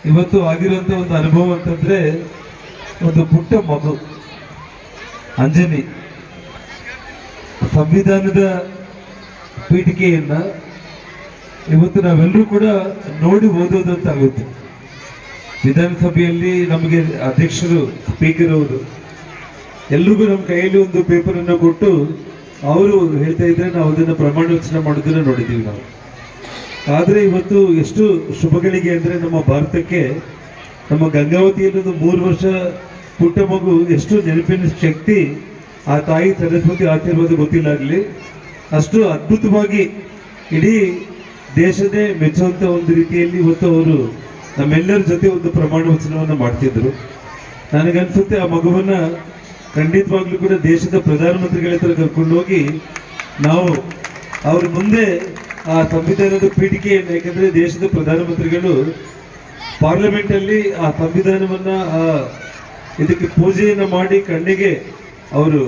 ಇವತ್ತು ಆಗಿರುವಂತ ಒಂದು ಅನುಭವ ಅಂತಂದ್ರೆ ಒಂದು ಪುಟ್ಟ ಮಗು ಅಂಜನಿ ಸಂವಿಧಾನದ ಪೀಠಿಕೆಯನ್ನ ಇವತ್ತು ನಾವೆಲ್ಲರೂ ಕೂಡ ನೋಡಿ ಓದೋದಂತಾಗುತ್ತೆ. ವಿಧಾನಸಭೆಯಲ್ಲಿ ನಮಗೆ ಅಧ್ಯಕ್ಷರು ಸ್ಪೀಕರ್ ಅವರು ಎಲ್ರಿಗೂ ನಮ್ಮ ಕೈಯಲ್ಲಿ ಒಂದು ಪೇಪರ್ ಅನ್ನು ಕೊಟ್ಟು ಅವರು ಹೇಳ್ತಾ ಇದ್ರೆ ನಾವು ಅದನ್ನು ಪ್ರಮಾಣ ವಚನ ಮಾಡೋದನ್ನ ನೋಡಿದ್ದೀವಿ ನಾವು. ಆದರೆ ಇವತ್ತು ಎಷ್ಟು ಶುಭಗಳಿಗೆ ಅಂದರೆ ನಮ್ಮ ಭಾರತಕ್ಕೆ ನಮ್ಮ ಗಂಗಾವತಿಯಲ್ಲಿ ಒಂದು 3 ವರ್ಷ ಪುಟ್ಟ ಮಗು ಎಷ್ಟು ನೆನಪಿನ ಶಕ್ತಿ ಆ ತಾಯಿ ಸರಸ್ವತಿ ಆಶೀರ್ವಾದ ಗೊತ್ತಿಲ್ಲಾಗಲಿ ಅಷ್ಟು ಅದ್ಭುತವಾಗಿ ಇಡೀ ದೇಶದೇ ಮೆಚ್ಚುವಂಥ ಒಂದು ರೀತಿಯಲ್ಲಿ ಇವತ್ತು ಅವರು ನಮ್ಮೆಲ್ಲರ ಜೊತೆ ಒಂದು ಪ್ರಮಾಣ ವಚನವನ್ನು ಮಾಡ್ತಿದ್ರು. ನನಗನ್ಸುತ್ತೆ ಆ ಮಗುವನ್ನ ಖಂಡಿತವಾಗ್ಲೂ ಕೂಡ ದೇಶದ ಪ್ರಧಾನಮಂತ್ರಿಗಳ ಹತ್ರ ಕರ್ಕೊಂಡು ಹೋಗಿ ನಾವು ಅವ್ರ ಮುಂದೆ ಆ ಸಂವಿಧಾನದ ಪೀಠಿಕೆಯನ್ನು, ಯಾಕಂದ್ರೆ ದೇಶದ ಪ್ರಧಾನಮಂತ್ರಿಗಳು ಪಾರ್ಲಿಮೆಂಟ್ ಅಲ್ಲಿ ಆ ಸಂವಿಧಾನವನ್ನ ಇದಕ್ಕೆ ಪೂಜೆಯನ್ನು ಮಾಡಿ ಕಣ್ಣಿಗೆ ಅವರು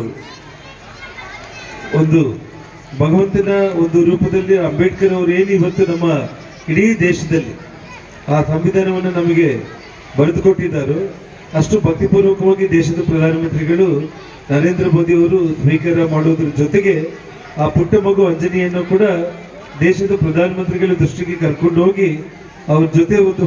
ಒಂದು ಭಗವಂತನ ಒಂದು ರೂಪದಲ್ಲಿ ಅಂಬೇಡ್ಕರ್ ಅವರು ಏನು ಇವತ್ತು ನಮ್ಮ ಇಡೀ ದೇಶದಲ್ಲಿ ಆ ಸಂವಿಧಾನವನ್ನು ನಮಗೆ ಬರೆದುಕೊಟ್ಟಿದ್ದಾರೋ ಅಷ್ಟು ಭಕ್ತಿಪೂರ್ವಕವಾಗಿ ದೇಶದ ಪ್ರಧಾನಮಂತ್ರಿಗಳು ನರೇಂದ್ರ ಮೋದಿ ಅವರು ಸ್ವೀಕಾರ ಮಾಡೋದ್ರ ಜೊತೆಗೆ ಆ ಪುಟ್ಟ ಮಗು ಅಂಜನಿಯನ್ನು ಕೂಡ ದೇಶದ ಪ್ರಧಾನಮಂತ್ರಿಗಳ ದೃಷ್ಟಿಗೆ ಕರ್ಕೊಂಡು ಹೋಗಿ ಅವ್ರ ಜೊತೆ ಒಂದು